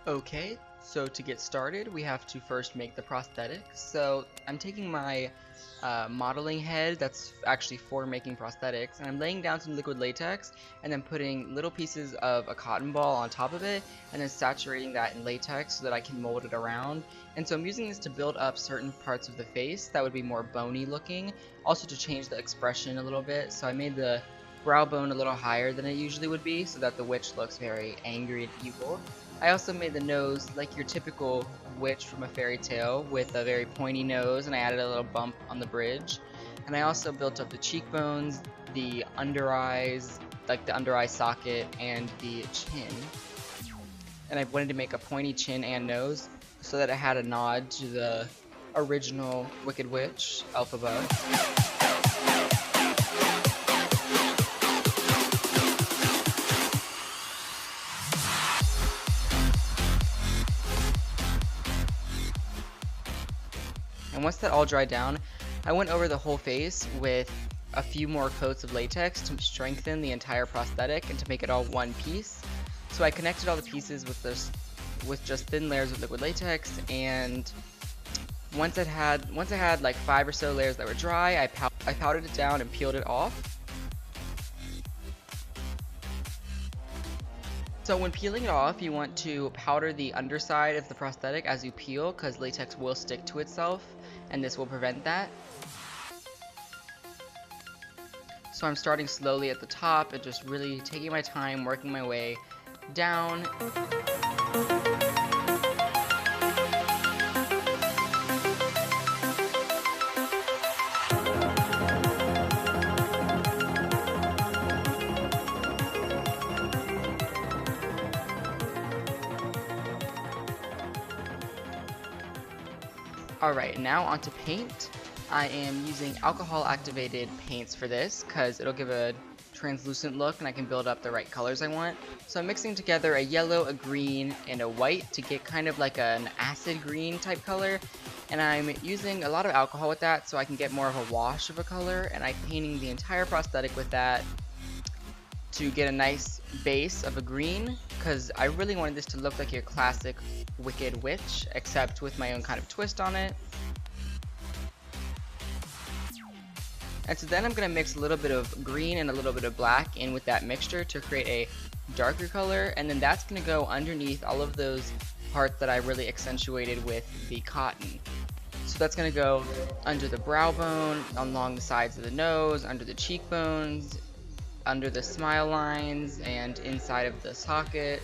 Okay, so to get started, we have to first make the prosthetic. So I'm taking my modeling head that's actually for making prosthetics, and I'm laying down some liquid latex and then putting little pieces of a cotton ball on top of it and then saturating that in latex so that I can mold it around. And so I'm using this to build up certain parts of the face that would be more bony looking, also to change the expression a little bit. So I made the brow bone a little higher than it usually would be so that the witch looks very angry and evil. I also made the nose like your typical witch from a fairy tale with a very pointy nose, and I added a little bump on the bridge. And I also built up the cheekbones, the under eyes, like the under eye socket, and the chin. And I wanted to make a pointy chin and nose so that it had a nod to the original Wicked Witch, Elphaba. And once that all dried down, I went over the whole face with a few more coats of latex to strengthen the entire prosthetic and to make it all one piece. So I connected all the pieces with just thin layers of liquid latex, and once I had like 5 or so layers that were dry, I powdered it down and peeled it off. So when peeling it off, you want to powder the underside of the prosthetic as you peel, because latex will stick to itself, and this will prevent that. So I'm starting slowly at the top and just really taking my time, working my way down. Alright, now onto paint. I am using alcohol activated paints for this because it'll give a translucent look and I can build up the right colors I want. So I'm mixing together a yellow, a green, and a white to get kind of like an acid green type color. And I'm using a lot of alcohol with that so I can get more of a wash of a color, and I'm painting the entire prosthetic with that to get a nice base of a green, because I really wanted this to look like your classic Wicked Witch, except with my own kind of twist on it. And so then I'm going to mix a little bit of green and a little bit of black in with that mixture to create a darker color, and then that's going to go underneath all of those parts that I really accentuated with the cotton. So that's going to go under the brow bone, along the sides of the nose, under the cheekbones, under the smile lines, and inside of the socket.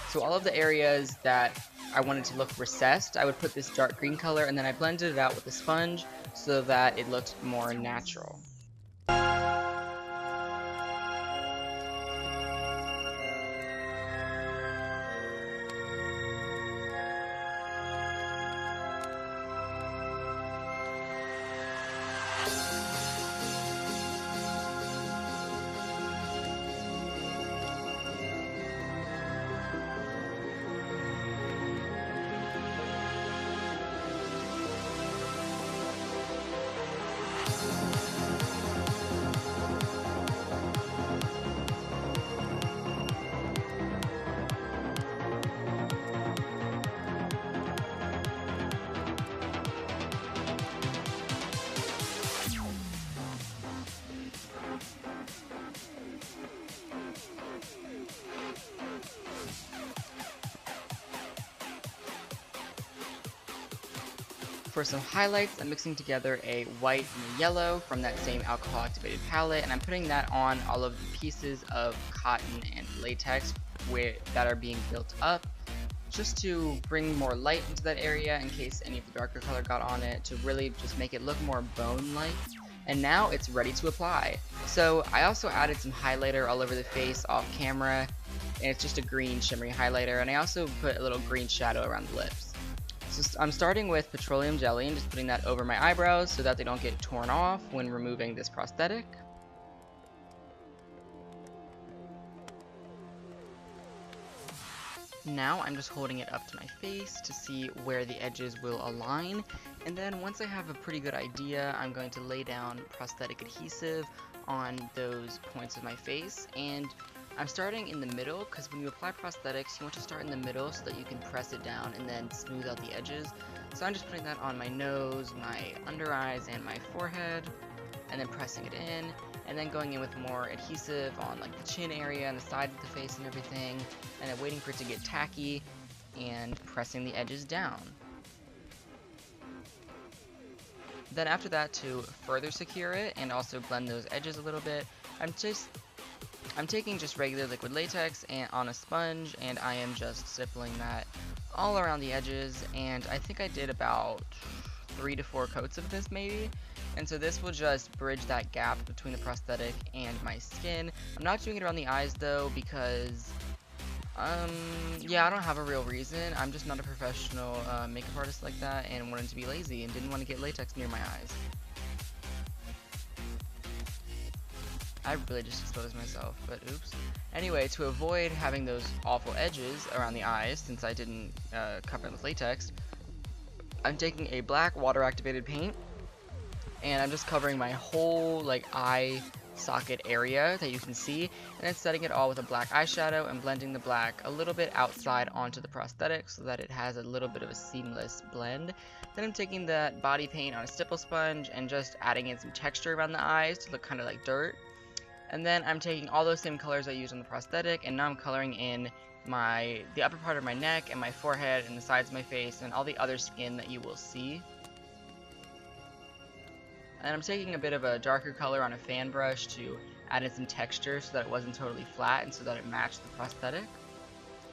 So all of the areas that I wanted to look recessed, I would put this dark green color, and then I blended it out with a sponge so that it looked more natural. For some highlights, I'm mixing together a white and a yellow from that same alcohol activated palette, and I'm putting that on all of the pieces of cotton and latex that are being built up, just to bring more light into that area in case any of the darker color got on it, to really just make it look more bone-like. And now it's ready to apply. So I also added some highlighter all over the face off camera, and it's just a green shimmery highlighter, and I also put a little green shadow around the lips. So I'm starting with petroleum jelly and just putting that over my eyebrows so that they don't get torn off when removing this prosthetic. Now I'm just holding it up to my face to see where the edges will align, and then once I have a pretty good idea, I'm going to lay down prosthetic adhesive on those points of my face, and I'm starting in the middle because when you apply prosthetics, you want to start in the middle so that you can press it down and then smooth out the edges. So I'm just putting that on my nose, my under eyes, and my forehead, and then pressing it in, and then going in with more adhesive on like the chin area and the side of the face and everything, and then waiting for it to get tacky and pressing the edges down. Then after that, to further secure it and also blend those edges a little bit, I'm taking just regular liquid latex and on a sponge, and I am just stippling that all around the edges, and I think I did about 3 to 4 coats of this maybe. And so this will just bridge that gap between the prosthetic and my skin. I'm not doing it around the eyes though because yeah, I don't have a real reason. I'm just not a professional makeup artist like that, and wanted to be lazy and didn't want to get latex near my eyes. I really just exposed myself, but oops. Anyway, to avoid having those awful edges around the eyes, since I didn't cover it with latex, I'm taking a black water activated paint, and I'm just covering my whole like eye socket area that you can see, and then setting it all with a black eyeshadow and blending the black a little bit outside onto the prosthetic so that it has a little bit of a seamless blend. Then I'm taking that body paint on a stipple sponge and just adding in some texture around the eyes to look kind of like dirt. And then I'm taking all those same colors I used on the prosthetic, and now I'm coloring in the upper part of my neck and my forehead and the sides of my face and all the other skin that you will see. And I'm taking a bit of a darker color on a fan brush to add in some texture so that it wasn't totally flat and so that it matched the prosthetic.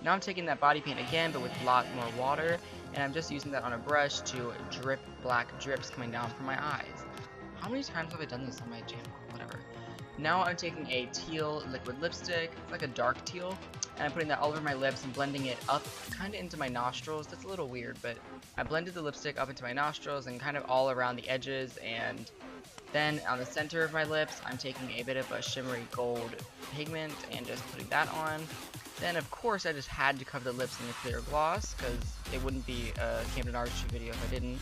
Now I'm taking that body paint again, but with a lot more water, and I'm just using that on a brush to drip black drips coming down from my eyes. How many times have I done this on my channel? Whatever. Now I'm taking a teal liquid lipstick, it's like a dark teal, and I'm putting that all over my lips and blending it up kind of into my nostrils. That's a little weird, but I blended the lipstick up into my nostrils and kind of all around the edges, and then on the center of my lips, I'm taking a bit of a shimmery gold pigment and just putting that on. Then of course I just had to cover the lips in a clear gloss because it wouldn't be a Camden Artistry video if I didn't.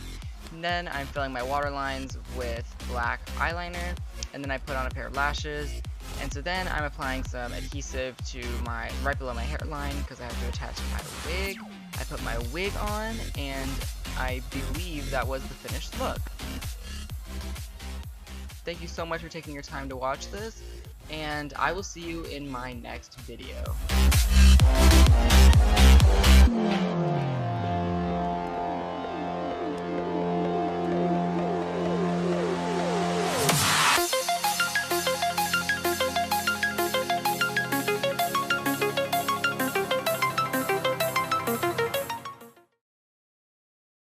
And then I'm filling my waterlines with black eyeliner, and then I put on a pair of lashes, and so then I'm applying some adhesive to right below my hairline because I have to attach my wig. I put my wig on, and I believe that was the finished look. Thank you so much for taking your time to watch this, and I will see you in my next video.